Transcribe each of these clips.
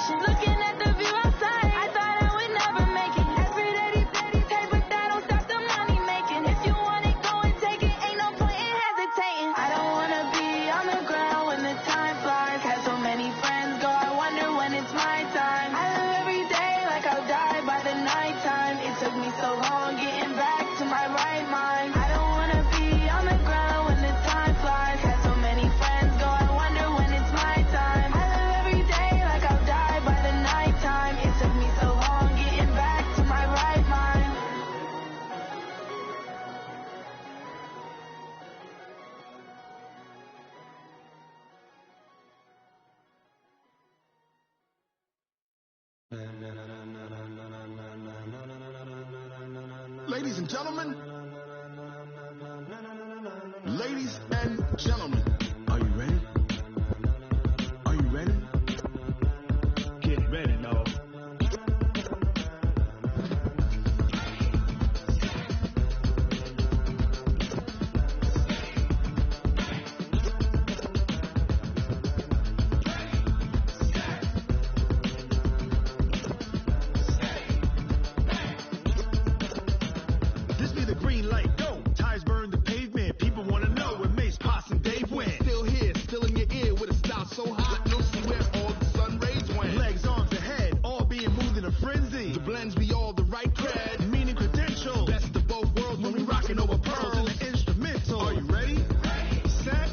vacation. Looking at the view outside, I thought I would never make it. Every day these pay, but that don't stop the money making. If you want it, go and take it. Ain't no point in hesitating. I don't wanna be on the ground when the time flies. Had so many friends go, I wonder when it's my time. I live every day like I'll die by the nighttime. It took me so long getting back to my right mind. I don't wanna be on the ground when the time flies. Had so many friends go, I wonder when it's my time. I live every day like I'll die by the nighttime. It took me so long getting back to my right mind. Ladies and gentlemen, ladies and gentlemen, are you ready? Are you ready? Get ready, no. This be the green light, go. Tires burn the pavement. People wanna know where Mace, Potts, and Dave went. Still here, still in your ear with a style so hot, you'll see where all the sun rays went. Legs, arms, and head, all being moved in a frenzy. The blends be all the right cred, meaning credential. Best of both worlds when we rockin' over pearls in the instrumental. Are you ready? Set,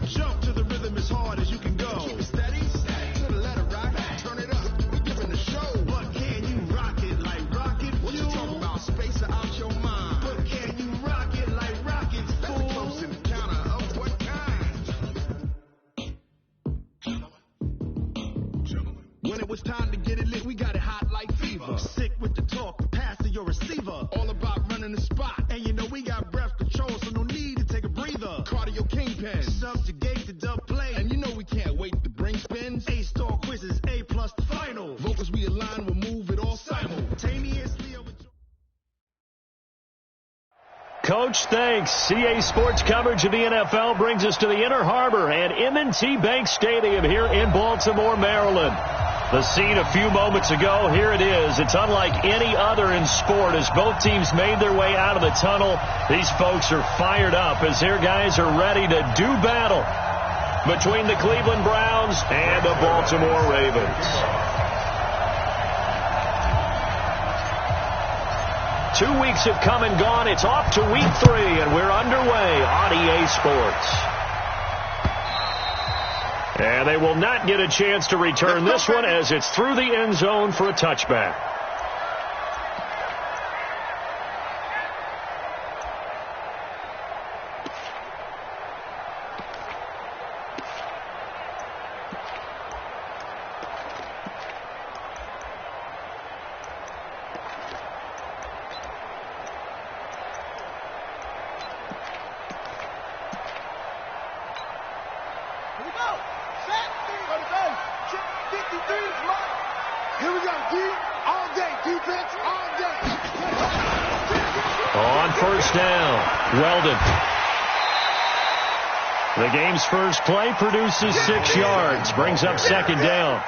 jump to the rhythm as hard as you can go. Keep it steady, to the letter rock, turn it up. We giving the show. But can you rock it like rocket? What you talking about? Space out your mind. But can you rock it like rockets? That's a close encounter of what kind? When it was time to get it lit, we got it hot like fever. Sick with the talk, pass to your receiver. All about running the spot. And you know we got breath control, so no need to take a breather. Cardio kingpin, subjugate the dub play. And you know we can't wait to bring spins. A-star quizzes, A+ the final. Vocals we align, we'll move it all simultaneously over. Coach, thanks. CA Sports coverage of the NFL brings us to the Inner Harbor and M&T Bank Stadium here in Baltimore, Maryland. The scene a few moments ago, here it is. It's unlike any other in sport as both teams made their way out of the tunnel. These folks are fired up as their guys are ready to do battle between the Cleveland Browns and the Baltimore Ravens. 2 weeks have come and gone. It's off to week 3, and we're underway on EA Sports. And they will not get a chance to return this one as it's through the end zone for a touchback. Here we go, D, all day, defense, all day. On first down, Weldon. The game's first play produces 6 yards, brings up second down.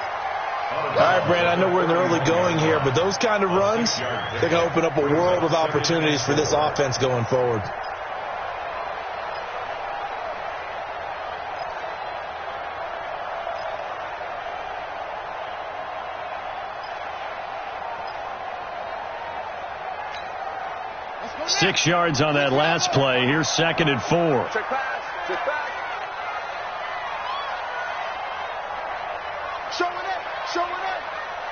All right, Brand, I know we're in the early going here, but those kind of runs, they're going to open up a world of opportunities for this offense going forward. Six yards on that last play. Here's 2nd and 4. Check pass. Check back. Showing it.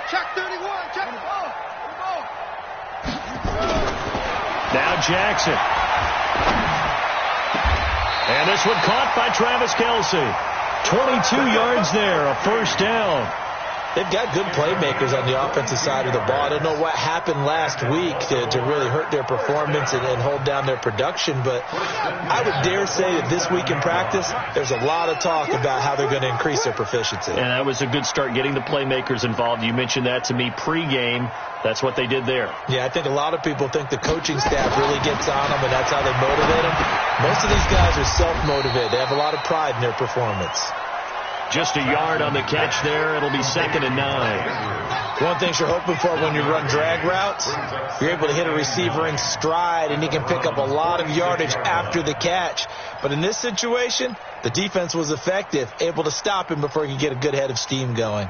Check 31. Check the ball. Now Jackson. And this one caught by Travis Kelce. 22 yards there, a first down. They've got good playmakers on the offensive side of the ball. I don't know what happened last week to really hurt their performance and hold down their production, but I would dare say that this week in practice, there's a lot of talk about how they're going to increase their proficiency. And that was a good start, getting the playmakers involved. You mentioned that to me pregame. That's what they did there. Yeah, I think a lot of people think the coaching staff really gets on them, and that's how they motivate them. Most of these guys are self-motivated. They have a lot of pride in their performance. Just a yard on the catch there. It'll be 2nd and 9. One thing you're hoping for when you run drag routes, you're able to hit a receiver in stride, and he can pick up a lot of yardage after the catch. But in this situation, the defense was effective, able to stop him before he could get a good head of steam going.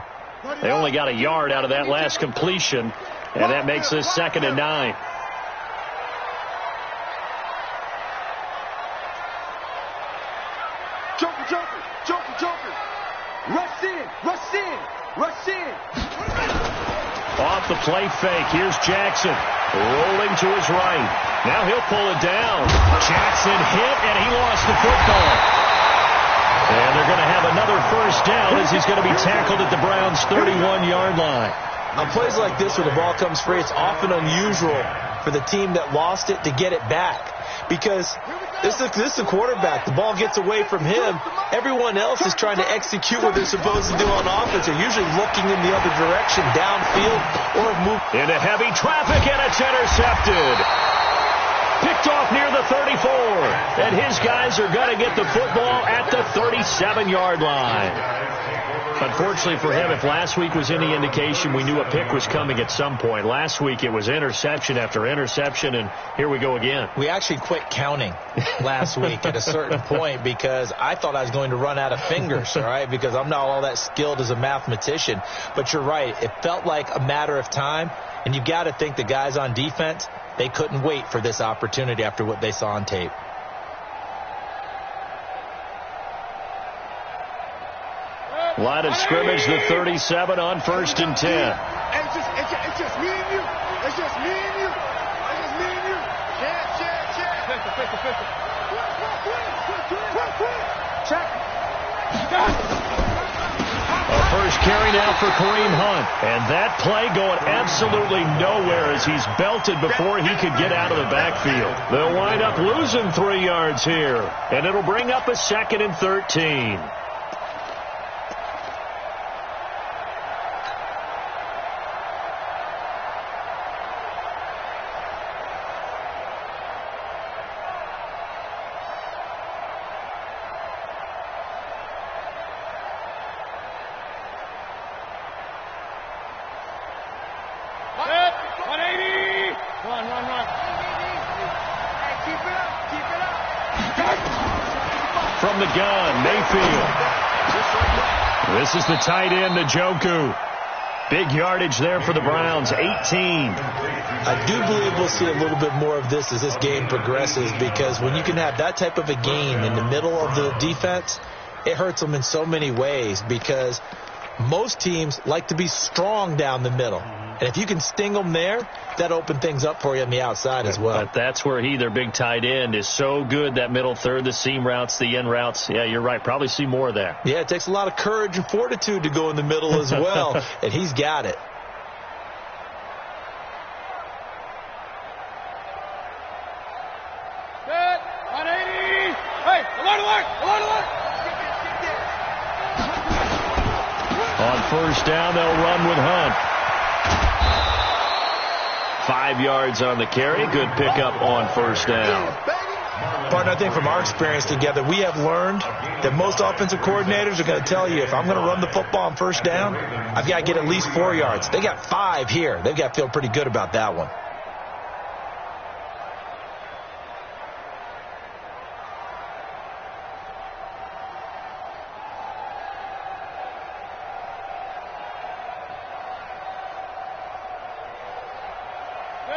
They only got a yard out of that last completion, and that makes this 2nd and 9. Joker. Rush in. Off the play fake. Here's Jackson. Rolling to his right. Now he'll pull it down. Jackson hit, and he lost the football. And they're going to have another first down as he's going to be tackled at the Browns' 31-yard line. On plays like this where the ball comes free, it's often unusual for the team that lost it to get it back. Because this is a quarterback. The ball gets away from him. Everyone else is trying to execute what they're supposed to do on offense. They're usually looking in the other direction, downfield, or move. Into heavy traffic, and it's intercepted. Picked off near the 34. And his guys are going to get the football at the 37-yard line. Unfortunately for him, if last week was any indication, we knew a pick was coming at some point. Last week it was interception after interception, and here we go again. We actually quit counting last week at a certain point because I thought I was going to run out of fingers, all right, because I'm not all that skilled as a mathematician. But you're right. It felt like a matter of time, and you've got to think the guys on defense, they couldn't wait for this opportunity after what they saw on tape. Line of scrimmage, the 37 on 1st and 10. It's just me and you. It's just me and you. Check. A first carry now for Kareem Hunt. And that play going absolutely nowhere as he's belted before he could get out of the backfield. They'll wind up losing 3 yards here. And it'll bring up a 2nd and 13. From the gun, Mayfield. This is the tight end, Njoku. Big yardage there for the Browns, 18. I do believe we'll see a little bit more of this as this game progresses, because when you can have that type of a gain in the middle of the defense, it hurts them in so many ways, because most teams like to be strong down the middle. And if you can sting them there, that opens things up for you on the outside as well. But that's where their big tight end, is so good, that middle third, the seam routes, the in routes. Yeah, you're right. Probably see more of that. Yeah, it takes a lot of courage and fortitude to go in the middle as well, and he's got it. Good. 180. Hey, alert. On first down, they'll run with Hunt. 5 yards on the carry. Good pickup on first down. Partner, I think from our experience together, we have learned that most offensive coordinators are going to tell you, if I'm going to run the football on first down, I've got to get at least 4 yards. They got 5 here. They've got to feel pretty good about that one.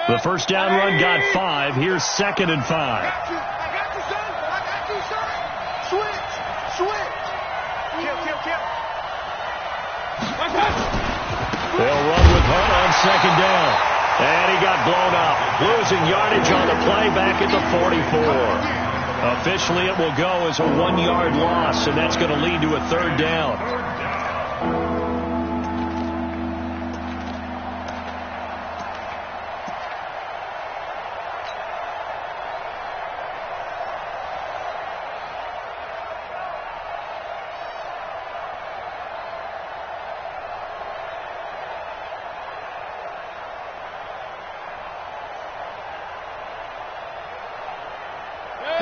The first down run got 5. Here's 2nd and 5. I got you, son. Switch. Kill. They'll run with Hunt on 2nd down. And he got blown up. Losing yardage on the play back at the 44. Officially, it will go as a 1-yard loss, and that's going to lead to a 3rd down.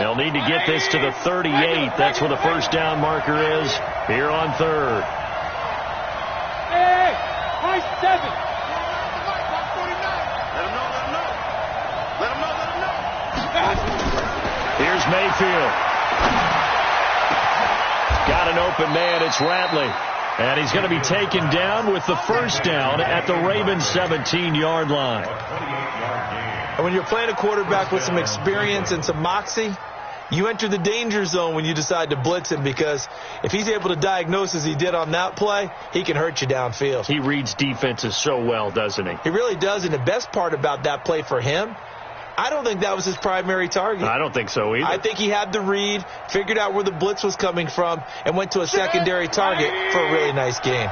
They'll need to get this to the 38. That's where the first down marker is here on third. Hey, nice 7. Let him know. Here's Mayfield. Got an open man. It's Ratley. And he's going to be taken down with the first down at the Ravens' 17-yard line. And when you're playing a quarterback with some experience and some moxie, you enter the danger zone when you decide to blitz him, because if he's able to diagnose as he did on that play, he can hurt you downfield. He reads defenses so well, doesn't he? He really does, and the best part about that play for him, I don't think that was his primary target. I don't think so either. I think he had the read, figured out where the blitz was coming from, and went to a secondary target for a really nice game.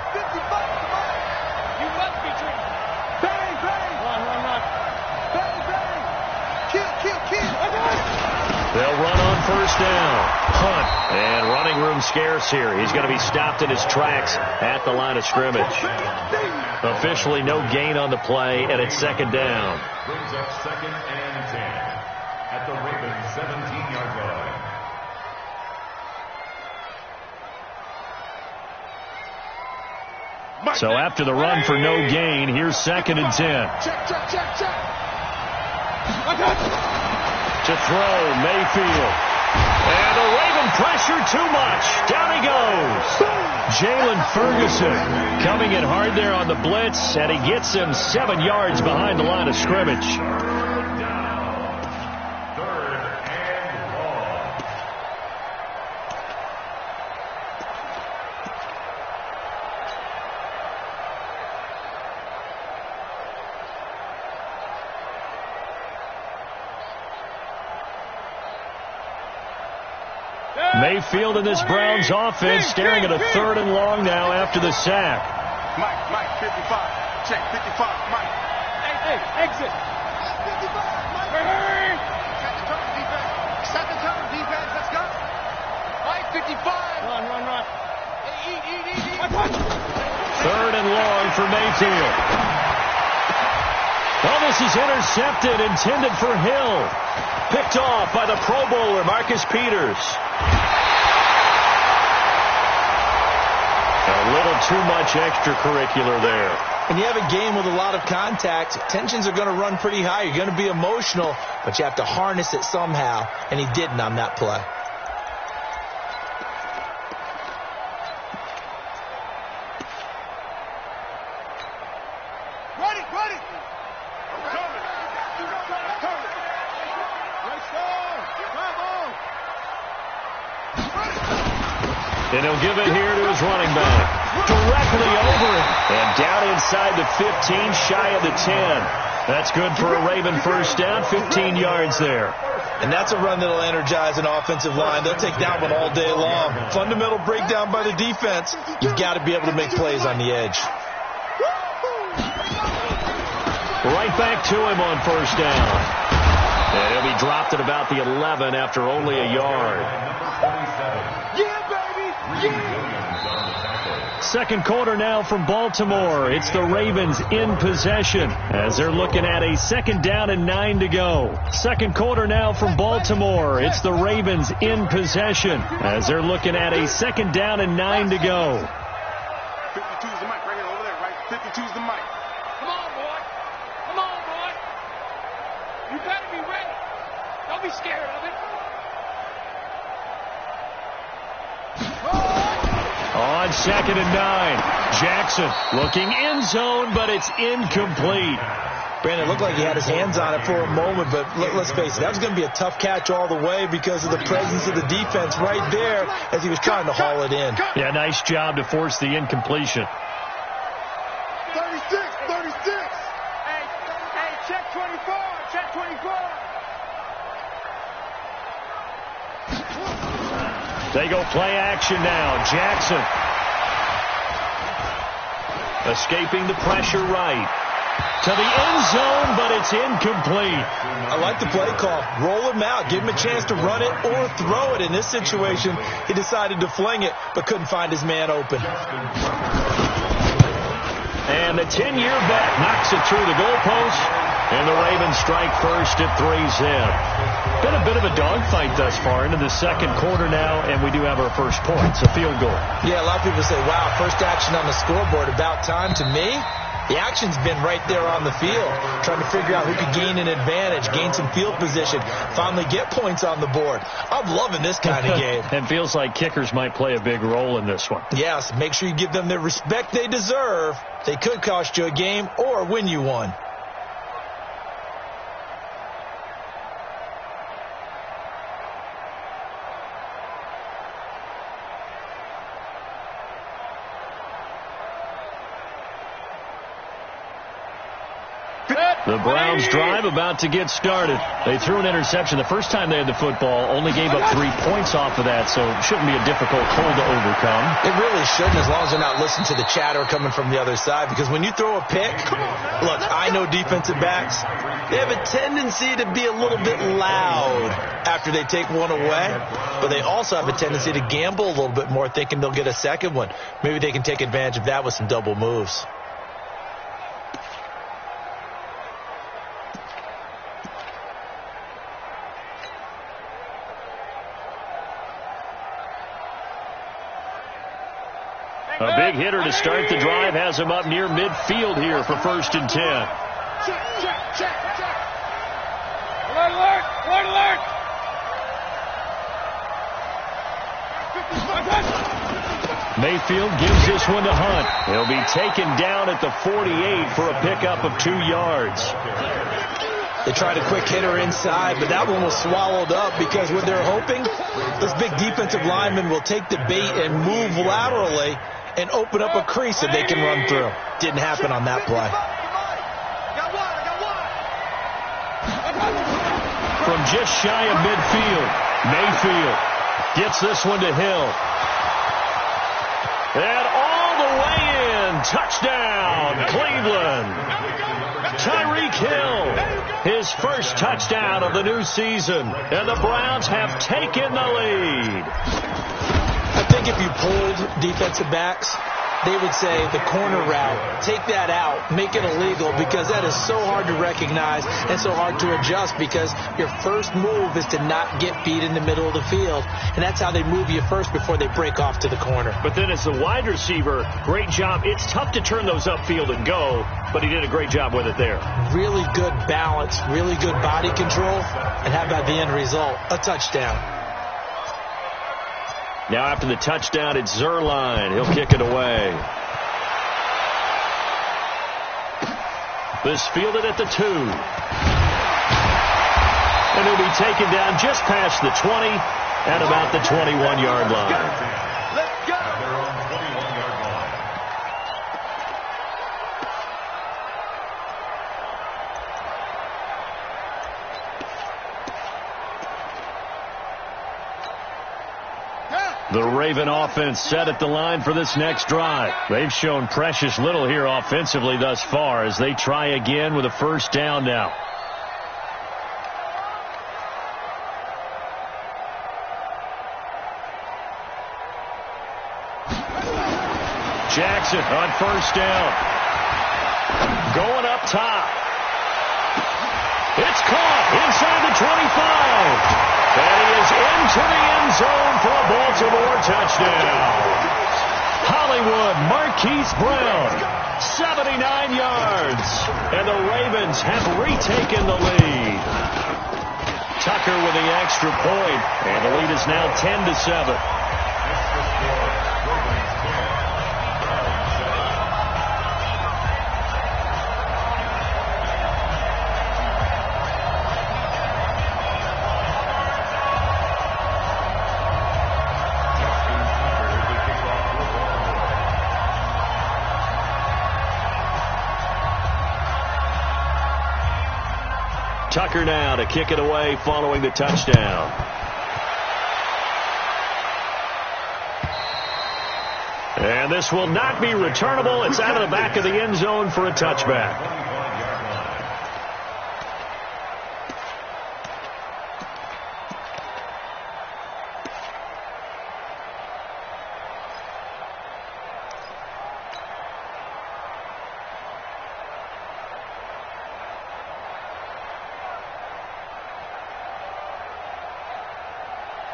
They'll run on first down. Hunt. And running room scarce here. He's going to be stopped in his tracks at the line of scrimmage. Officially no gain on the play, and it's second down. Brings up 2nd and 10 at the Ravens' 17-yard line. So after the run for no gain, here's 2nd and 10. Check. To throw, Mayfield. And the Raven pressure too much. Down he goes. Jalen Ferguson coming in hard there on the blitz, and he gets him 7 yards behind the line of scrimmage. Mayfield in this Browns offense staring at a 3rd and long now after the sack. Mike, 55. Check, 55, Mike. Hey, exit. 55, Mike. Hey. Set the cover, defense. Let's go. Mike, 55. Run. Eat. 3rd and long for Mayfield. Well, this is intercepted, intended for Hill. Picked off by the Pro Bowler, Marcus Peters. A little too much extracurricular there. When you have a game with a lot of contact, tensions are going to run pretty high. You're going to be emotional, but you have to harness it somehow, and he didn't on that play. Ready. And he'll give it here to his running back. Directly over it. And down inside the 15, shy of the 10. That's good for a Raven first down, 15 yards there. And that's a run that'll energize an offensive line. They'll take that one all day long. Fundamental breakdown by the defense. You've got to be able to make plays on the edge. Right back to him on first down. And he'll be dropped at about the 11 after only a yard. Second quarter now from Baltimore. It's the Ravens in possession as they're looking at a 2nd down and 9 to go. Second quarter now from Baltimore. It's the Ravens in possession as they're looking at a 2nd down and 9 to go. 52's the mic right here over there, right? 52's the mic. Come on, boy. You got to be ready. Don't be scared of it. On 2nd and 9, Jackson looking end zone, but it's incomplete. Brandon, it looked like he had his hands on it for a moment, but let's face it, that was going to be a tough catch all the way because of the presence of the defense right there as he was trying to haul it in. Yeah, nice job to force the incompletion. 36. Hey, check 24. They go play action now. Jackson escaping the pressure right to the end zone, but it's incomplete. I like the play call. Roll him out. Give him a chance to run it or throw it. In this situation, he decided to fling it, but couldn't find his man open. And the 10-year vet knocks it through the goalpost. And the Ravens strike first at 3 zip. Been a bit of a dogfight thus far into the second quarter now, and we do have our first points, a field goal. Yeah, a lot of people say, wow, first action on the scoreboard, about time. To me, the action's been right there on the field, trying to figure out who could gain an advantage, gain some field position, finally get points on the board. I'm loving this kind of game. And feels like kickers might play a big role in this one. Yes, make sure you give them the respect they deserve. They could cost you a game or win you one. The Browns drive about to get started. They threw an interception the first time they had the football, only gave up 3 points off of that, so it shouldn't be a difficult hole to overcome. It really shouldn't, as long as they're not listening to the chatter coming from the other side, because when you throw a pick, look, I know defensive backs, they have a tendency to be a little bit loud after they take one away, but they also have a tendency to gamble a little bit more, thinking they'll get a second one. Maybe they can take advantage of that with some double moves. A big hitter to start the drive has him up near midfield here for 1st and 10. Check. Alert! Mayfield gives this one to Hunt. He'll be taken down at the 48 for a pickup of 2 yards. They tried a quick hitter inside, but that one was swallowed up because what they're hoping, this big defensive lineman will take the bait and move laterally and open up a crease that they can run through. Didn't happen on that play. From just shy of midfield, Mayfield gets this one to Hill. And all the way in, touchdown, Cleveland. Tyreek Hill, his first touchdown of the new season, and the Browns have taken the lead. I think if you pulled defensive backs, they would say the corner route, take that out, make it illegal, because that is so hard to recognize and so hard to adjust, because your first move is to not get beat in the middle of the field, and that's how they move you first before they break off to the corner. But then as the wide receiver, great job. It's tough to turn those upfield and go, but he did a great job with it there. Really good balance, really good body control, and how about the end result? A touchdown. Now after the touchdown, it's Zerline. He'll kick it away. This fielded at the 2. And he'll be taken down just past the 20 at about the 21-yard line. Let's go. They're on 21-yard line. The Raven offense set at the line for this next drive. They've shown precious little here offensively thus far as they try again with a first down now. Jackson on first down. Going up top. It's caught inside the 25. And he is into the end zone for a Baltimore touchdown. Hollywood Marquise Brown, 79 yards. And the Ravens have retaken the lead. Tucker with the extra point. And the lead is now 10-7. Tucker now to kick it away following the touchdown. And this will not be returnable. It's out of the back of the end zone for a touchback.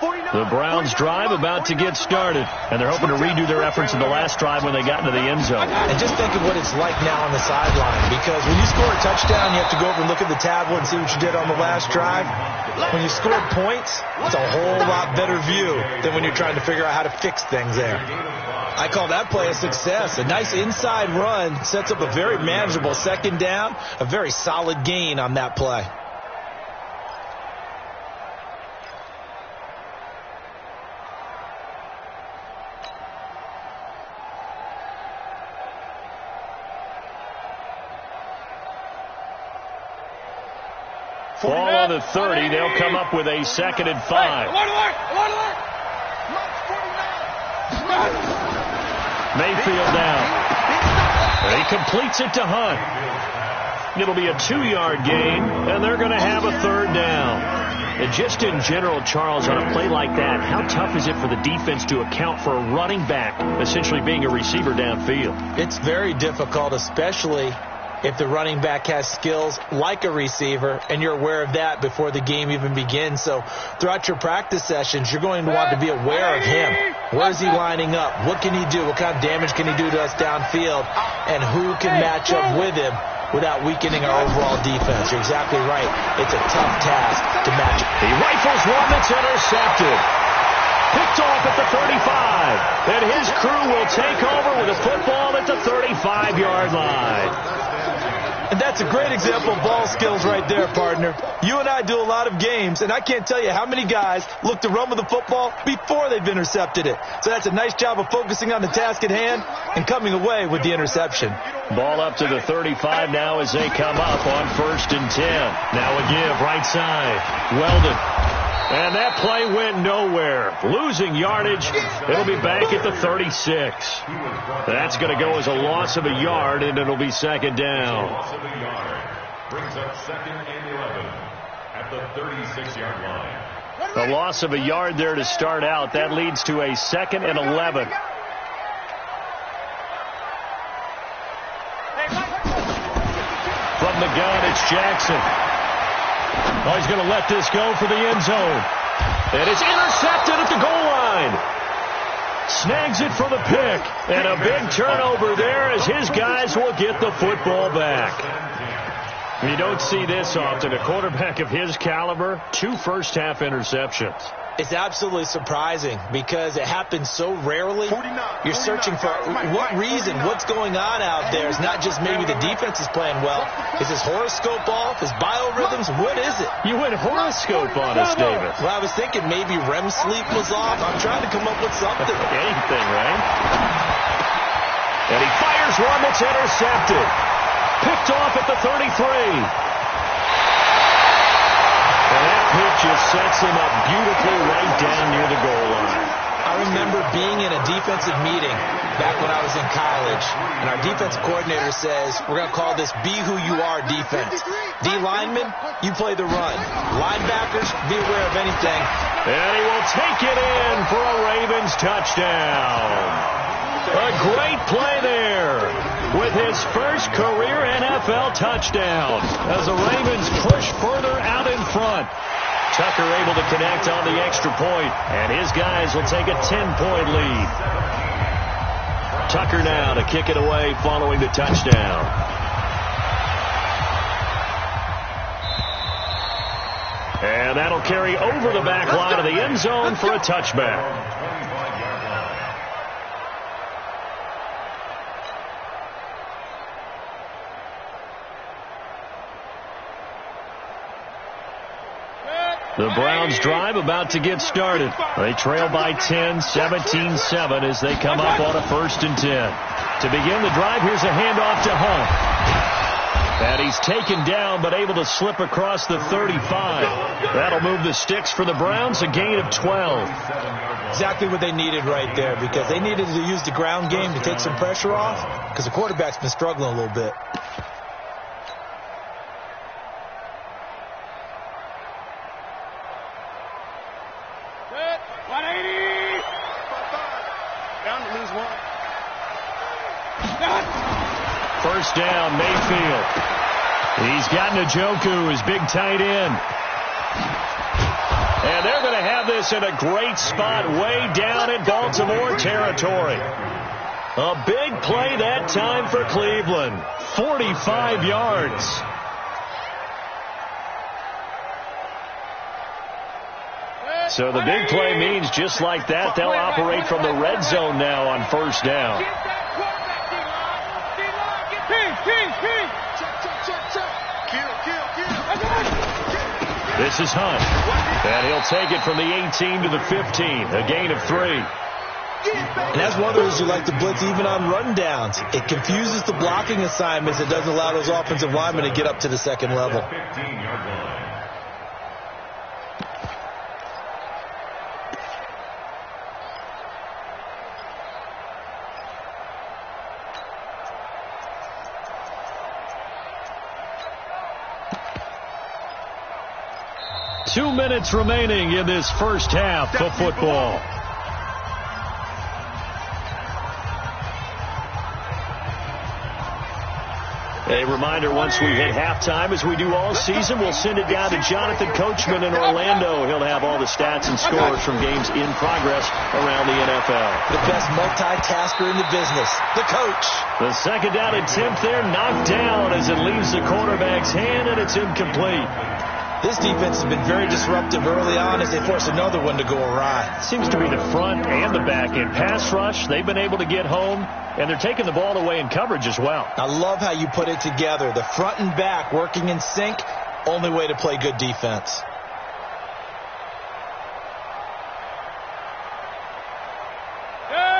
The Browns drive about to get started, and they're hoping to redo their efforts in the last drive when they got into the end zone. And just think of what it's like now on the sideline, because when you score a touchdown, you have to go over and look at the tablet and see what you did on the last drive. When you score points, it's a whole lot better view than when you're trying to figure out how to fix things there. I call that play a success. A nice inside run sets up a very manageable second down, a very solid gain on that play. Ball on the 30. They'll come up with a 2nd and 5. Mayfield down. And he completes it to Hunt. It'll be a 2-yard gain, and they're going to have a 3rd down. And just in general, Charles, on a play like that, how tough is it for the defense to account for a running back essentially being a receiver downfield? It's very difficult, especially if the running back has skills like a receiver, and you're aware of that before the game even begins. So throughout your practice sessions, you're going to want to be aware of him. Where is he lining up? What can he do? What kind of damage can he do to us downfield? And who can match up with him without weakening our overall defense? You're exactly right. It's a tough task to match. He rifles one that's intercepted. Picked off at the 35. And his crew will take over with a football at the 35-yard line. And that's a great example of ball skills right there, partner. You and I do a lot of games, and I can't tell you how many guys look to run with the football before they've intercepted it. So that's a nice job of focusing on the task at hand and coming away with the interception. Ball up to the 35 now as they come up on 1st and 10. Now a give right side. Weldon. And that play went nowhere. Losing yardage. It'll be back at the 36. That's going to go as a loss of a yard, and it'll be 2nd down. Loss of a yard brings up 2nd and 11 at the 36-yard line. A loss of a yard there to start out. That leads to a 2nd and 11. From the gun, it's Jackson. Oh, he's going to let this go for the end zone. And it's intercepted at the goal line. Snags it for the pick. And a big turnover there as his guys will get the football back. You don't see this often. A quarterback of his caliber, 2 first-half interceptions. It's absolutely surprising because it happens so rarely. You're searching for what reason, what's going on out there. It's not just maybe the defense is playing well. Is his horoscope off? His biorhythms? What is it? You went horoscope on us, David. Well, I was thinking maybe REM sleep was off. I'm trying to come up with something. Anything, right? And he fires one that's intercepted. Picked off at the 33. And that pitch just sets him up beautifully right down near the goal line. I remember being in a defensive meeting back when I was in college, and our defensive coordinator says, we're going to call this Be Who You Are defense. D linemen, you play the run. Linebackers, be aware of anything. And he will take it in for a Ravens touchdown. A great play there with his first career NFL touchdown as the Ravens push further out in front. Tucker able to connect on the extra point, and his guys will take a 10-point lead. Tucker now to kick it away following the touchdown. And that'll carry over the back line of the end zone for a touchback. The Browns drive about to get started. They trail by 10, 17-7 as they come up on a 1st and 10. To begin the drive, here's a handoff to Hunt. And he's taken down but able to slip across the 35. That'll move the sticks for the Browns, a gain of 12. Exactly what they needed right there, because they needed to use the ground game to take some pressure off, because the quarterback's been struggling a little bit. First down, Mayfield. He's got Njoku, his big tight end. And they're going to have this in a great spot way down in Baltimore territory. A big play that time for Cleveland. 45 yards. So the big play means just like that, they'll operate from the red zone now on first down. This is Hunt. And he'll take it from the 18 to the 15. A gain of 3. And that's one of those you like to blitz even on rundowns. It confuses the blocking assignments. It doesn't allow those offensive linemen to get up to the second level. 15-yard line. 2 minutes remaining in this first half of football. A reminder, once we hit halftime, as we do all season, we'll send it down to Jonathan Coachman in Orlando. He'll have all the stats and scores from games in progress around the NFL. The best multitasker in the business, the coach. The second down attempt there knocked down as it leaves the quarterback's hand, and it's incomplete. This defense has been very disruptive early on as they force another one to go awry. Seems to be the front and the back end pass rush. They've been able to get home, and they're taking the ball away in coverage as well. I love how you put it together. The front and back working in sync, only way to play good defense.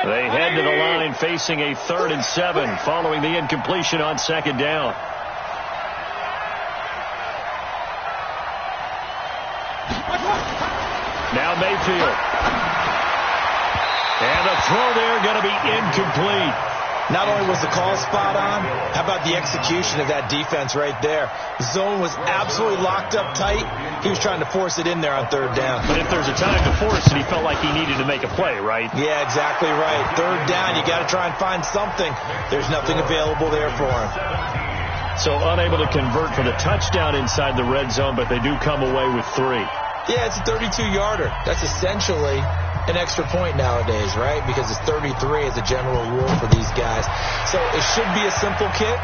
They head to the line facing a 3rd and 7 following the incompletion on second down. Now Mayfield. And the throw there going to be incomplete. Not only was the call spot on, how about the execution of that defense right there? Zone was absolutely locked up tight. He was trying to force it in there on 3rd down. But if there's a time to force it, he felt like he needed to make a play, right? Yeah, exactly right. 3rd down, you got to try and find something. There's nothing available there for him. So unable to convert for the touchdown inside the red zone, but they do come away with 3. Yeah, it's a 32-yarder. That's essentially an extra point nowadays, right? Because it's 33 as a general rule for these guys. So it should be a simple kick.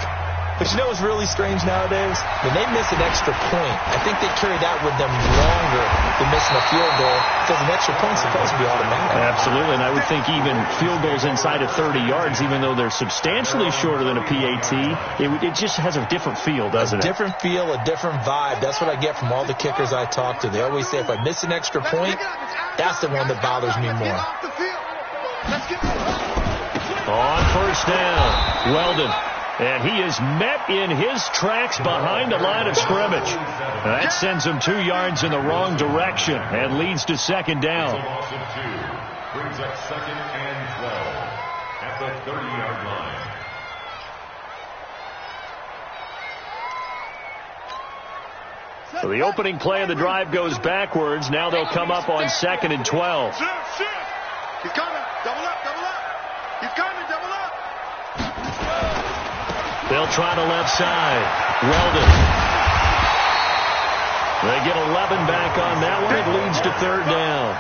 But you know what's really strange nowadays? When they miss an extra point, I think they carry that with them longer than missing a field goal because an extra point's supposed to be automatic. Absolutely, and I would think even field goals inside of 30 yards, even though they're substantially shorter than a PAT, it just has a different feel, doesn't it? A different feel, a different vibe. That's what I get from all the kickers I talk to. They always say if I miss an extra point, that's the one that bothers me more. On first down, Weldon. And he is met in his tracks behind the line of scrimmage. That sends him 2 yards in the wrong direction and leads to second down. Brings up 2nd and 12 at the 30-yard line. So the opening play of the drive goes backwards. Now they'll come up on 2nd and 12. He's coming. Double up, double up. He's coming, double up. They'll try the left side. Weldon. They get 11 back on that one. It leads to 3rd down.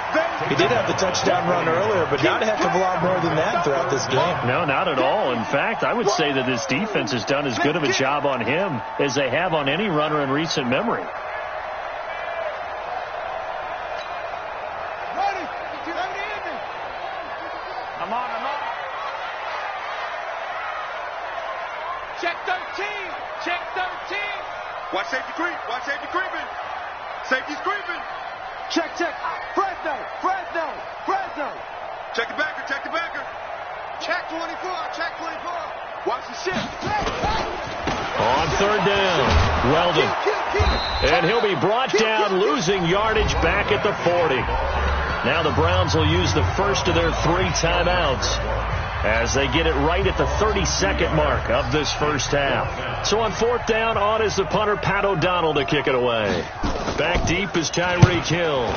He did have the touchdown run earlier, but not a heck of a lot more than that throughout this game. No, not at all. In fact, I would say that this defense has done as good of a job on him as they have on any runner in recent memory. Check 13. Check 13. Watch safety creep. Watch safety creeping. Safety's creeping. Check. Fresno. Check the backer. Check the backer. Check 24. Check 24. Watch the shift. On 3rd down, Weldon. And he'll be brought down, losing yardage back at the 40. Now the Browns will use the first of their 3 timeouts as they get it right at the 32nd mark of this first half. So on 4th down, on is the punter, Pat O'Donnell, to kick it away. Back deep is Tyreek Hill.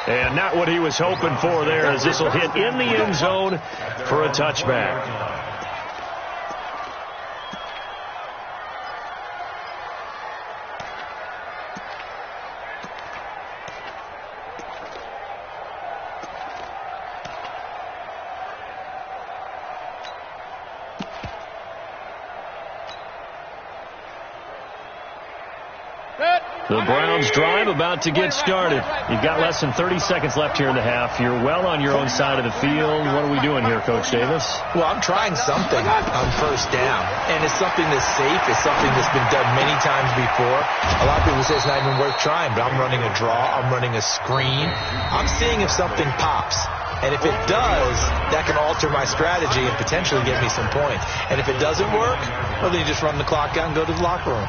And not what he was hoping for there, as this will hit in the end zone for a touchback. The Browns drive about to get started. You've got less than 30 seconds left here in the half. You're well on your own side of the field. What are we doing here, Coach Davis? Well, I'm trying something on first down, and it's something that's safe. It's something that's been done many times before. A lot of people say it's not even worth trying, but I'm running a draw. I'm running a screen. I'm seeing if something pops. And if it does, that can alter my strategy and potentially get me some points. And if it doesn't work, well, then you just run the clock out and go to the locker room.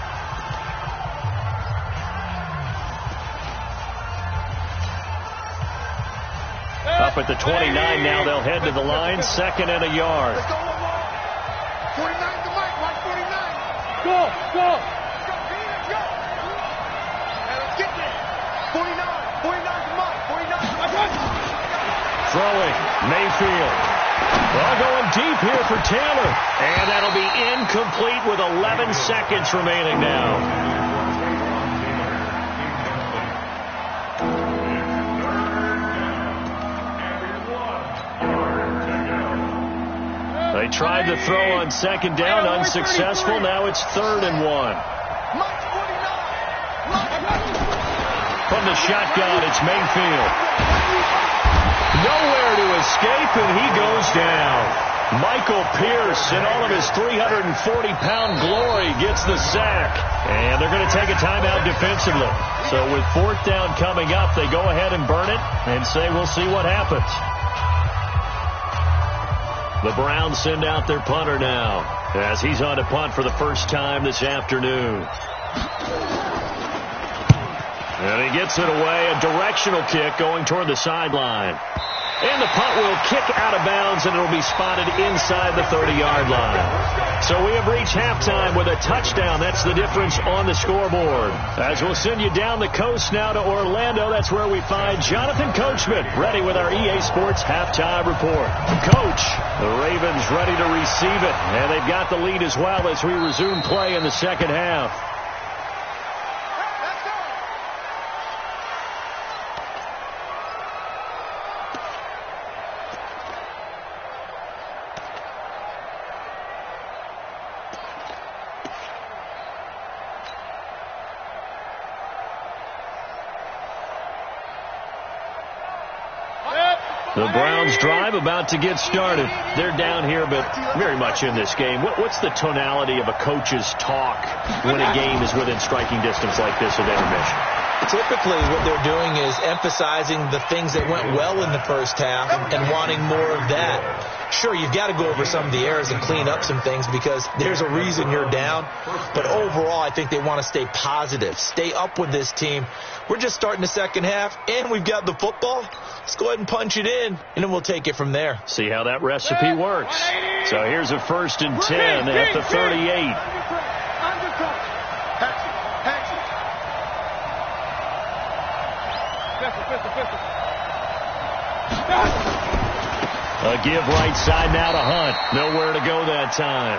Up at the 29 now, they'll head to the line, 2nd and a yard. Let's go, 49 to Mike, watch 49. Go. Let's go. Let's get there. 49 to Mike, 49 to Mike. Throwing, Mayfield. Well, going deep here for Taylor. And that'll be incomplete with 11 seconds remaining now. They tried to throw on 2nd down, unsuccessful. Now it's 3rd and 1. From the shotgun, it's Mayfield. Nowhere to escape, and he goes down. Michael Pierce, in all of his 340-pound glory, gets the sack. And they're going to take a timeout defensively. So with 4th down coming up, they go ahead and burn it and say we'll see what happens. The Browns send out their punter now as he's on to punt for the first time this afternoon. And he gets it away, a directional kick going toward the sideline. And the punt will kick out of bounds, and it'll be spotted inside the 30-yard line. So we have reached halftime with a touchdown. That's the difference on the scoreboard. As we'll send you down the coast now to Orlando, that's where we find Jonathan Coachman, ready with our EA Sports halftime report. Coach, the Ravens ready to receive it, and they've got the lead as well as we resume play in the second half. The Browns drive about to get started. They're down here, but very much in this game. What's the tonality of a coach's talk when a game is within striking distance like this at intermission? Typically, what they're doing is emphasizing the things that went well in the first half and wanting more of that. Sure, you've got to go over some of the errors and clean up some things because there's a reason you're down. But overall, I think they want to stay positive, stay up with this team. We're just starting the second half, and we've got the football. Let's go ahead and punch it in, and then we'll take it from there. See how that recipe works. So here's a 1st and 10 at the 38. A give right side now to Hunt. Nowhere to go that time.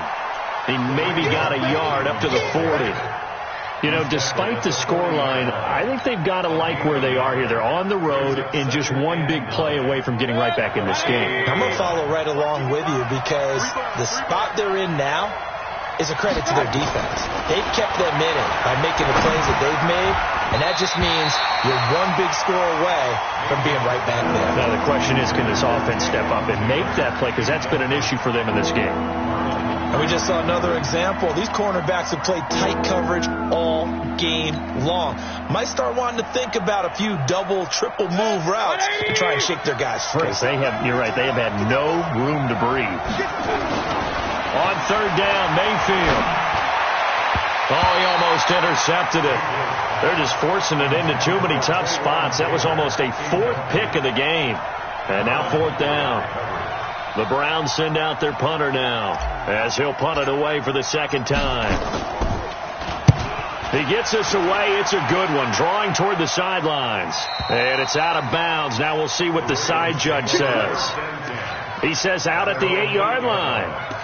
He maybe got a yard up to the 40. You know, despite the scoreline, I think they've got to like where they are here. They're on the road and just one big play away from getting right back in this game. I'm going to follow right along with you because the spot they're in now is a credit to their defense. They've kept them in it by making the plays that they've made, and that just means you're one big score away from being right back there. Now the question is, can this offense step up and make that play? Because that's been an issue for them in this game. And we just saw another example. These cornerbacks have played tight coverage all game long. Might start wanting to think about a few double, triple move routes to try and shake their guys free. You're right, they have had no room to breathe. On 3rd down, Mayfield. Oh, he almost intercepted it. They're just forcing it into too many tough spots. That was almost a 4th pick of the game. And now 4th down. The Browns send out their punter now as he'll punt it away for the 2nd time. He gets us away. It's a good one. Drawing toward the sidelines. And it's out of bounds. Now we'll see what the side judge says. He says out at the 8-yard line.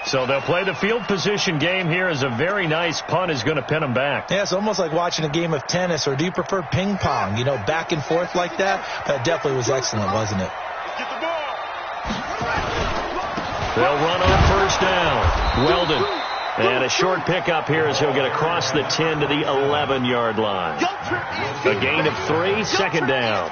So they'll play the field position game here as a very nice punt is going to pin them back. Yeah, it's almost like watching a game of tennis, or do you prefer ping pong? You know, back and forth like that? That definitely was excellent, wasn't it? They'll run on 1st down. Weldon And a short pickup here as he'll get across the 10 to the 11-yard line. A gain of 3, second down.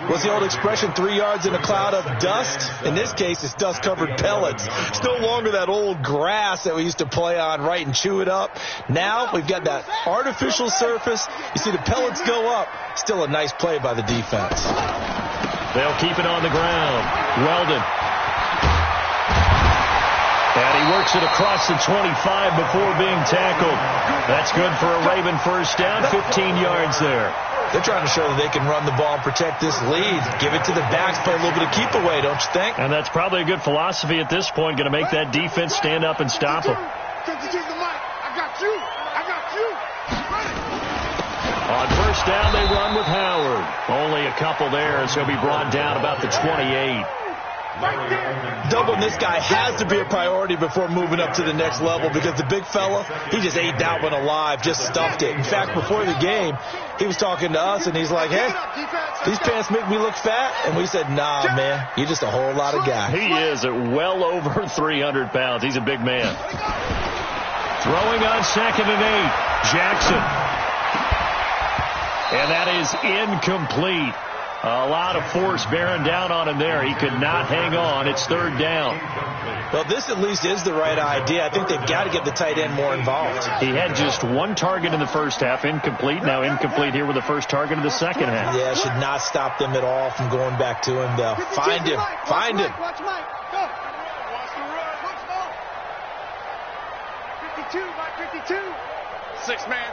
What's the old expression, 3 yards in a cloud of dust? In this case, it's dust-covered pellets. It's no longer that old grass that we used to play on, right, and chew it up. Now we've got that artificial surface. You see the pellets go up. Still a nice play by the defense. They'll keep it on the ground. Weldon. And he works it across the 25 before being tackled. That's good for a Raven first down, 15 yards there. They're trying to show that they can run the ball and protect this lead. Give it to the backs, play a little bit of keep away, don't you think? And that's probably a good philosophy at this point, going to make that defense stand up and stop them. I got you. On first down, they run with Howard. Only a couple there, so he'll be brought down about the 28. Doubling this guy has to be a priority before moving up to the next level because the big fella, he just ate that one alive, just stuffed it. In fact, before the game, he was talking to us, and he's like, hey, these pants make me look fat. And we said, nah, man, you're just a whole lot of guy. He is at well over 300 pounds. He's a big man. Throwing on 2nd and 8, Jackson. And that is incomplete. A lot of force bearing down on him there. He could not hang on. It's 3rd down. Well, this at least is the right idea. I think they've got to get the tight end more involved. He had just 1 target in the first half, incomplete. Now incomplete here with the first target of the second half. Yeah, should not stop them at all from going back to him, though. Find him. Find him. Watch Mike. Go. Watch the run. Let's go. 52, Mike, 52. 6 man.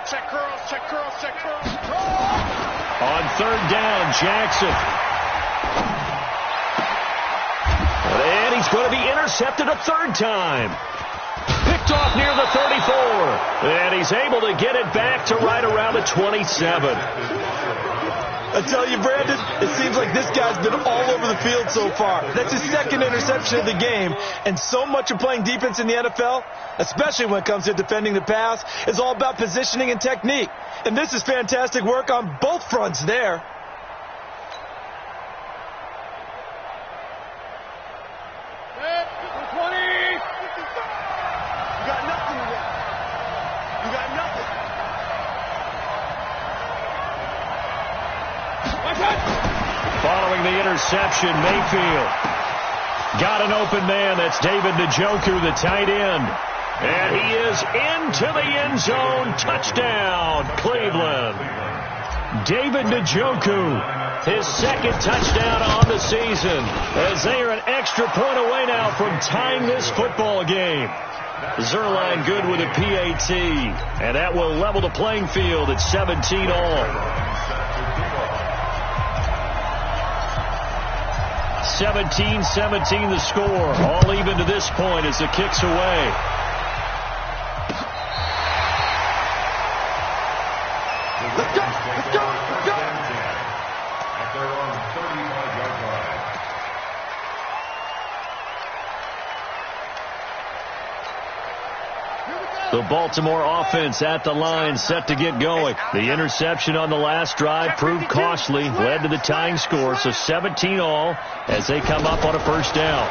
Check curls, check curls, check curls. On 3rd down, Jackson. And he's going to be intercepted a 3rd time. Picked off near the 34. And he's able to get it back to right around the 27. I tell you, Brandon, it seems like this guy's been all over the field so far. That's his 2nd interception of the game. And so much of playing defense in the NFL, especially when it comes to defending the pass, is all about positioning and technique. And this is fantastic work on both fronts there. Following the interception, Mayfield got an open man. That's David Njoku, the tight end. And he is into the end zone. Touchdown, Cleveland. David Njoku, his 2nd touchdown on the season, as they are an extra point away now from tying this football game. Zerline good with a PAT, and that will level the playing field at 17 all. 17-17 the score. All even to this point as the kick's away. Let's go. Let's go. Let's go. At their own 35-yard line. The Baltimore offense at the line, set to get going. The interception on the last drive proved costly, led to the tying score, so 17 all as they come up on a first down.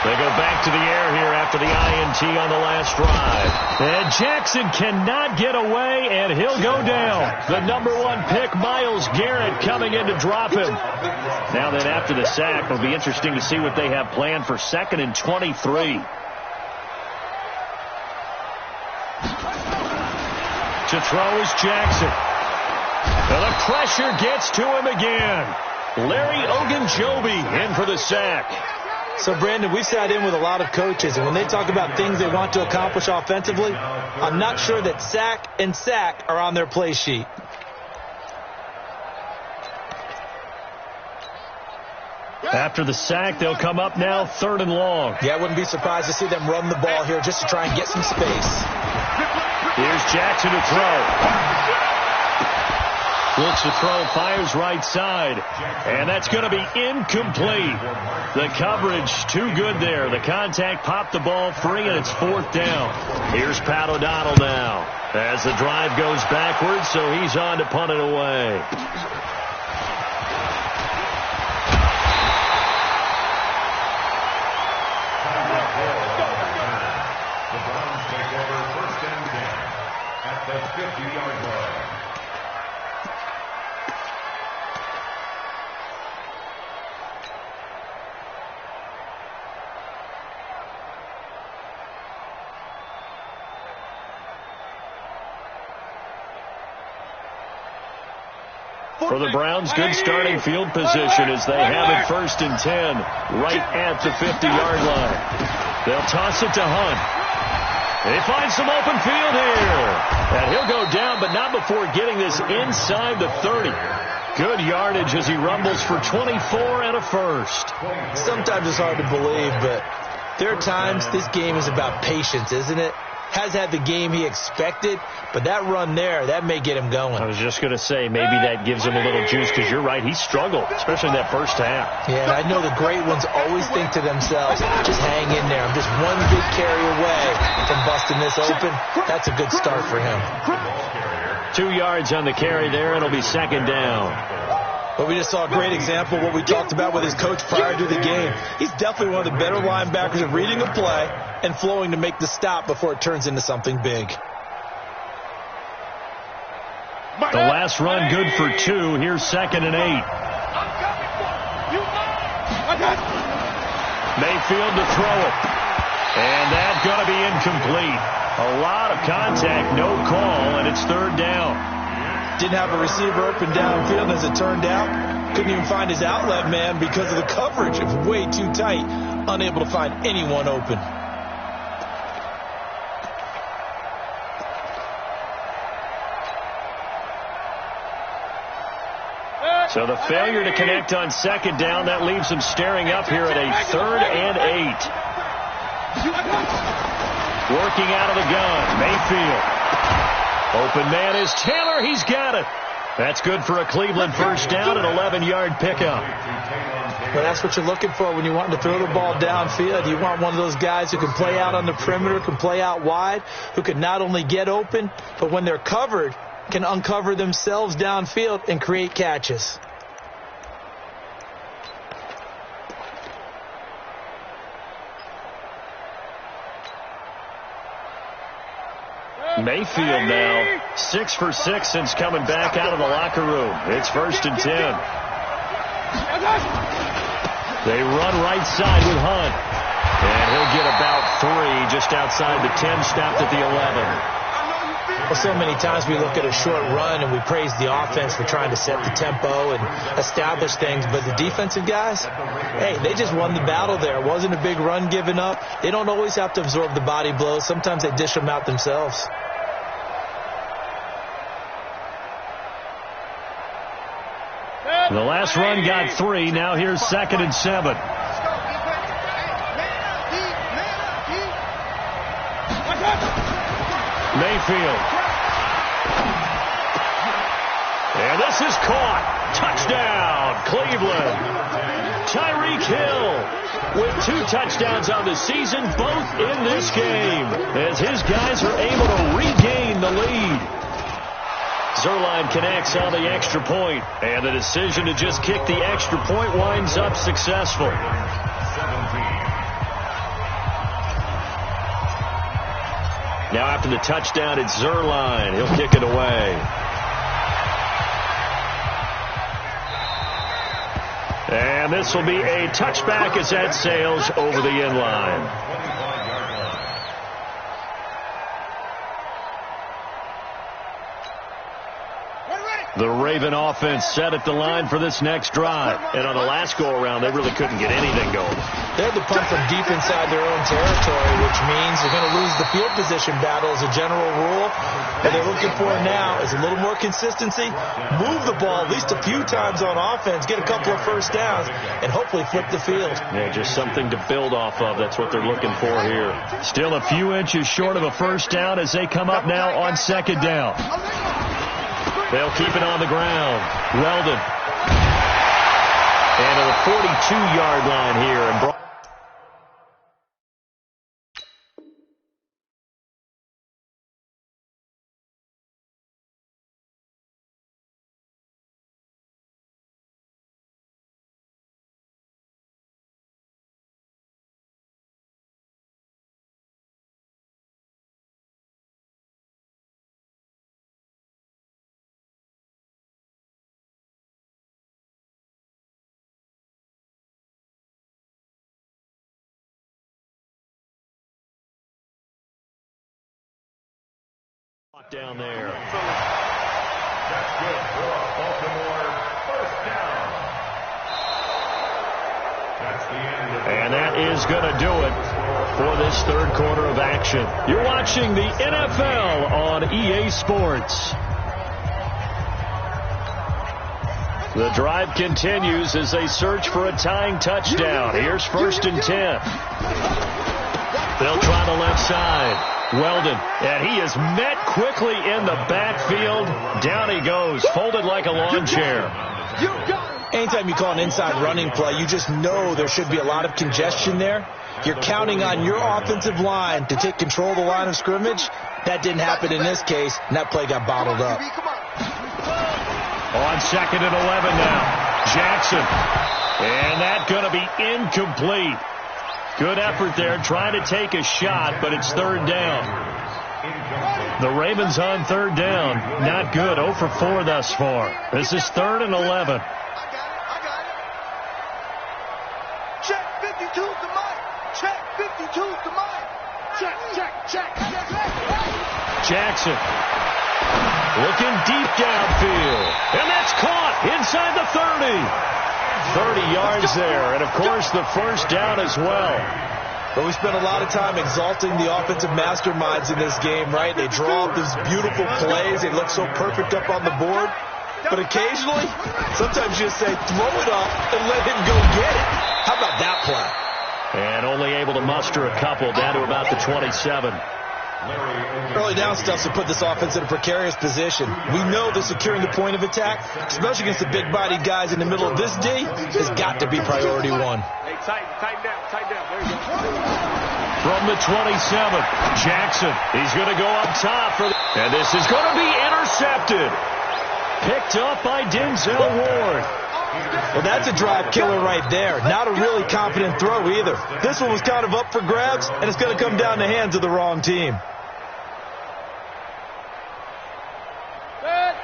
They go back to the air here after the INT on the last drive. And Jackson cannot get away, and he'll go down. The number 1 pick, Myles Garrett, coming in to drop him. Now then, after the sack, it'll be interesting to see what they have planned for 2nd and 23. To throw is Jackson. And the pressure gets to him again. Larry Ogunjobi in for the sack. So, Brandon, we've sat in with a lot of coaches, and when they talk about things they want to accomplish offensively, I'm not sure that sack and sack are on their play sheet. After the sack, they'll come up now 3rd and long. Yeah, I wouldn't be surprised to see them run the ball here just to try and get some space. Here's Jackson to throw. Looks to throw, fires right side. And that's going to be incomplete. The coverage too good there. The contact popped the ball free, and it's 4th down. Here's Pat O'Donnell now as the drive goes backwards, so he's on to punt it away. at the 50-yard line. For the Browns, good starting field position as they have it 1st and 10 right at the 50-yard line. They'll toss it to Hunt. He finds some open field here. And he'll go down, but not before getting this inside the 30. Good yardage as he rumbles for 24 and a first. Sometimes it's hard to believe, but there are times this game is about patience, isn't it? Has had the game he expected, but that run there, that may get him going. I was just going to say, maybe that gives him a little juice, because you're right, he struggled, especially in that first half. Yeah, and I know the great ones always think to themselves, just hang in there. I'm just one good carry away from busting this open. That's a good start for him. 2 yards on the carry there, and it'll be 2nd down. But we just saw a great example of what we talked about with his coach prior to the game. He's definitely one of the better linebackers at reading a play and flowing to make the stop before it turns into something big. The last run good for 2. Here's 2nd and 8. Mayfield to throw it. And that's going to be incomplete. A lot of contact, no call, and it's 3rd down. Didn't have a receiver open downfield, as it turned out. Couldn't even find his outlet man because of the coverage. It was way too tight. Unable to find anyone open. So the failure to connect on 2nd down, that leaves him staring up here at a 3rd and 8. Working out of the gun, Mayfield. Open man is Taylor. He's got it. That's good for a Cleveland first down, an 11-yard pickup. Well, that's what you're looking for when you want to throw the ball downfield. You want one of those guys who can play out on the perimeter, can play out wide, who can not only get open, but when they're covered, can uncover themselves downfield and create catches. Mayfield now 6 for 6 since coming back out of the locker room. It's 1st and 10. They run right side with Hunt. And he'll get about 3 just outside the 10, stopped at the 11. Well, so many times we look at a short run and we praise the offense for trying to set the tempo and establish things, but the defensive guys, hey, they just won the battle there. It wasn't a big run given up. They don't always have to absorb the body blows. Sometimes they dish them out themselves. The last run got 3. Now here's 2nd and 7. Mayfield. And this is caught. Touchdown, Cleveland. Tyreek Hill with 2 touchdowns on the season, both in this game, as his guys are able to regain the lead. Zerline connects on the extra point, and the decision to just kick the extra point winds up successful. Now after the touchdown, it's Zerline. He'll kick it away. And this will be a touchback as that sails over the end line. The Raven offense set at the line for this next drive. And on the last go-around, they really couldn't get anything going. They had to punt from deep inside their own territory, which means they're going to lose the field position battle as a general rule. What they're looking for now is a little more consistency, move the ball at least a few times on offense, get a couple of first downs, and hopefully flip the field. Yeah, just something to build off of. That's what they're looking for here. Still a few inches short of a first down as they come up now on 2nd down. They'll keep it on the ground. Weldon. And to the 42-yard line here. And Down there. That's good for Baltimore. First down. That's the end of And that is going to do it for this third quarter of action. You're watching the NFL on EA Sports. The drive continues as they search for a tying touchdown. Here's 1st and 10. They'll try the left side. Weldon, and he is met quickly in the backfield. Down he goes, folded like a lawn chair. Anytime you call an inside running play, you just know there should be a lot of congestion there. You're counting on your offensive line to take control of the line of scrimmage. That didn't happen in this case, and that play got bottled up. On 2nd and 11 now. Jackson. And that's going to be incomplete. Good effort there, trying to take a shot, but it's 3rd down. The Ravens on 3rd down. Not good. 0 for 4 thus far. This is 3rd and 11. Check 52 to Mike. Check 52 to Mike. Check. Jackson. Looking deep downfield. And that's caught inside the 30. 30 yards there. And, of course, the first down as well. But we spent a lot of time exalting the offensive masterminds in this game, right? They draw up these beautiful plays. They look so perfect up on the board. But occasionally, sometimes you just say, throw it up and let him go get it. How about that play? And only able to muster a couple down to about the 27. Early down stuff to put this offense in a precarious position. We know that securing the point of attack, especially against the big-bodied guys in the middle of this D, has got to be priority one. Hey, tighten down. There you go. From the 27, Jackson. He's going to go up top. And this is going to be intercepted. Picked up by Denzel Ward. Well, that's a drive killer right there. Not a really confident throw either. This one was kind of up for grabs, and it's going to come down the hands of the wrong team.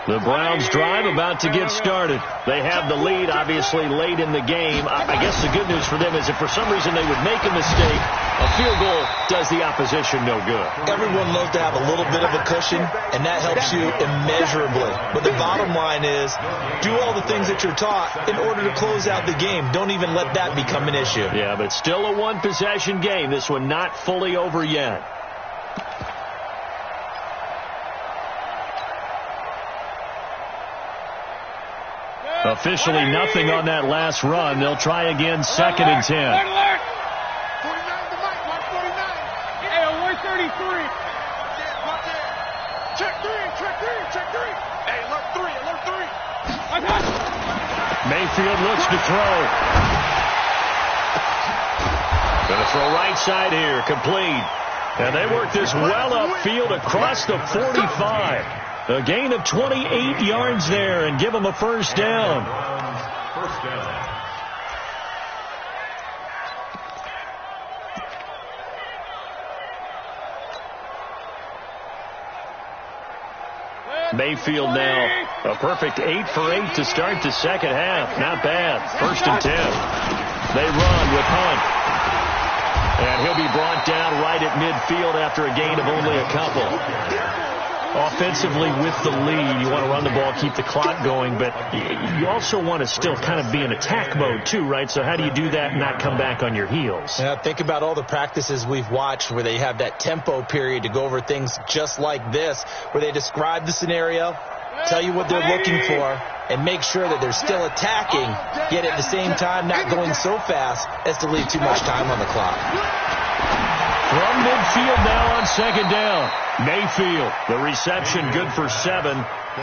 The Browns drive about to get started. They have the lead, obviously, late in the game. I guess the good news for them is if for some reason they would make a mistake, a field goal does the opposition no good. Everyone loves to have a little bit of a cushion, and that helps you immeasurably. But the bottom line is, do all the things that you're taught in order to close out the game. Don't even let that become an issue. Yeah, but still a one-possession game. This one not fully over yet. Officially nothing on that last run. They'll try again 2nd and 10. 49 to Mike. Watch 49. Hey, 133. Check three. Hey, alert three. Mayfield looks to throw. Going to throw right side here. Complete. And they work this well upfield across the 45. A gain of 28 yards there and give them a first down. First down. Mayfield now a perfect 8 for 8 to start the second half. Not bad. 1st and 10. They run with Hunt. And he'll be brought down right at midfield after a gain of only a couple. Offensively with the lead, you want to run the ball, keep the clock going, but you also want to still kind of be in attack mode too, right? So how do you do that and not come back on your heels? Yeah, think about all the practices we've watched where they have that tempo period to go over things just like this, where they describe the scenario, tell you what they're looking for, and make sure that they're still attacking, yet at the same time not going so fast as to leave too much time on the clock. From midfield now on 2nd down. Mayfield, the reception good for 7.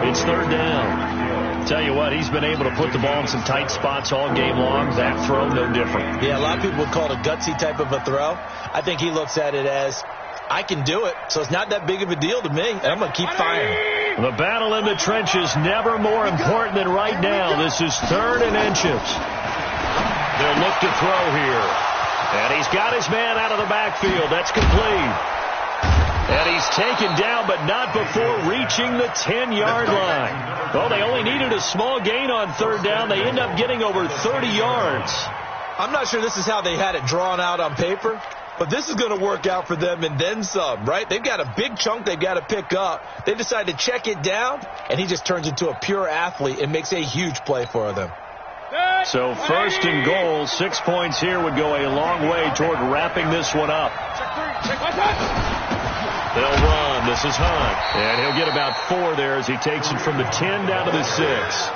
It's 3rd down. Tell you what, he's been able to put the ball in some tight spots all game long. That throw, no different. Yeah, a lot of people would call it a gutsy type of a throw. I think he looks at it as, I can do it, so it's not that big of a deal to me, and I'm going to keep firing. The battle in the trenches never more important than right now. This is 3rd and inches. They'll look to throw here. And he's got his man out of the backfield. That's complete. And he's taken down, but not before reaching the 10-yard line. Well, they only needed a small gain on 3rd down. They end up getting over 30 yards. I'm not sure this is how they had it drawn out on paper, But this is going to work out for them and then some, right? They've got a big chunk they've got to pick up. They decide to check it down, and he just turns into a pure athlete and makes a huge play for them. So 1st and goal, 6 points here would go a long way toward wrapping this one up. They'll run. This is Hunt. And he'll get about 4 there as he takes it from the 10 down to the 6.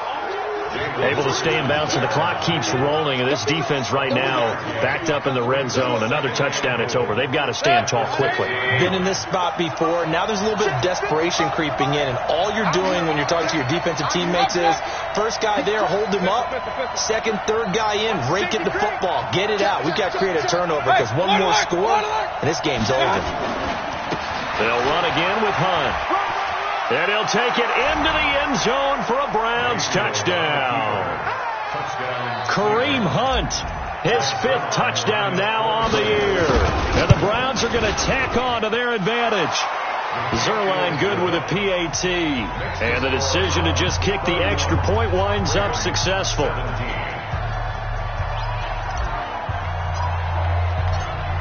Able to stay in bounds, and the clock keeps rolling. And this defense right now backed up in the red zone. Another touchdown, it's over. They've got to stand tall quickly. Been in this spot before. Now there's a little bit of desperation creeping in. And all you're doing when you're talking to your defensive teammates is, first guy there, hold him up. Second, third guy in, rake at the football. Get it out. We've got to create a turnover because one more score, and this game's over. They'll run again with Hunt. And he'll take it into the end zone for a Browns touchdown. Kareem Hunt, his 5th touchdown now on the year. And the Browns are going to tack on to their advantage. Zerline good with a PAT. And the decision to just kick the extra point winds up successful.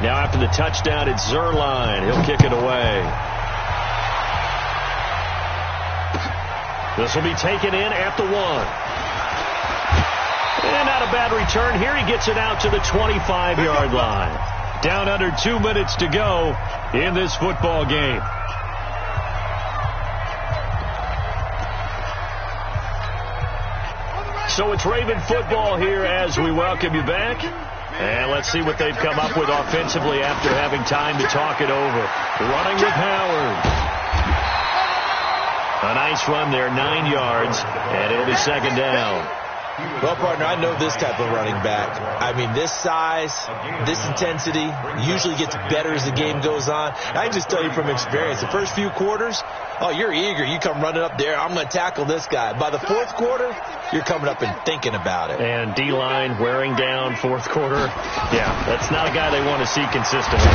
Now after the touchdown, it's Zerline. He'll kick it away. This will be taken in at the 1. And not a bad return. Here he gets it out to the 25-yard line. Down under 2 minutes to go in this football game. So it's Raven football here as we welcome you back. And let's see what they've come up with offensively after having time to talk it over. Running with Howard. A nice run there, 9 yards, and it'll be 2nd down. Well, partner, I know this type of running back. I mean, this size, this intensity usually gets better as the game goes on. I can just tell you from experience, the first few quarters, oh, you're eager. You come running up there, I'm going to tackle this guy. By the 4th quarter, you're coming up and thinking about it. And D-line wearing down 4th quarter. Yeah, that's not a guy they want to see consistently.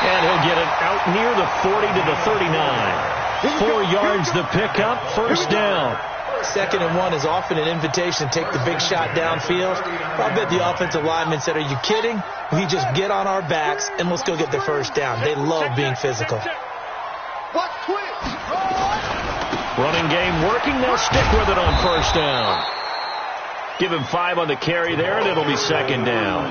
And he'll get it out near the 40 to the 39. 4 yards the pickup, 1st down. 2nd and 1 is often an invitation to take the big shot downfield. I bet the offensive lineman said, are you kidding? We just get on our backs and let's go get the 1st down. They love being physical. Running game working. They'll stick with it on 1st down. Give him 5 on the carry there, and it'll be 2nd down.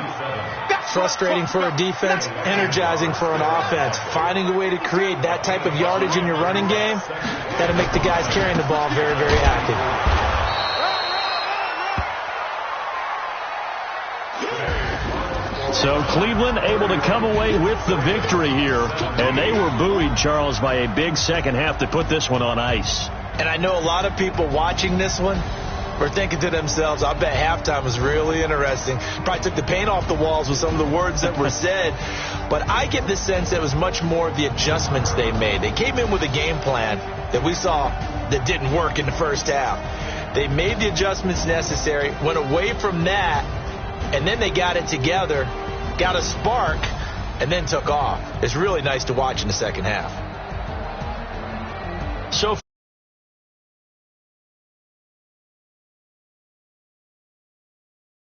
Frustrating for a defense, energizing for an offense. Finding a way to create that type of yardage in your running game, that'll make the guys carrying the ball very, very active. So Cleveland able to come away with the victory here, and they were buoyed, Charles, by a big second half that put this one on ice. And I know a lot of people watching this one were thinking to themselves, I bet halftime was really interesting. Probably took the paint off the walls with some of the words that were said. But I get the sense that it was much more of the adjustments they made. They came in with a game plan that we saw that didn't work in the first half. They made the adjustments necessary, went away from that, and then they got it together, got a spark, and then took off. It's really nice to watch in the second half. So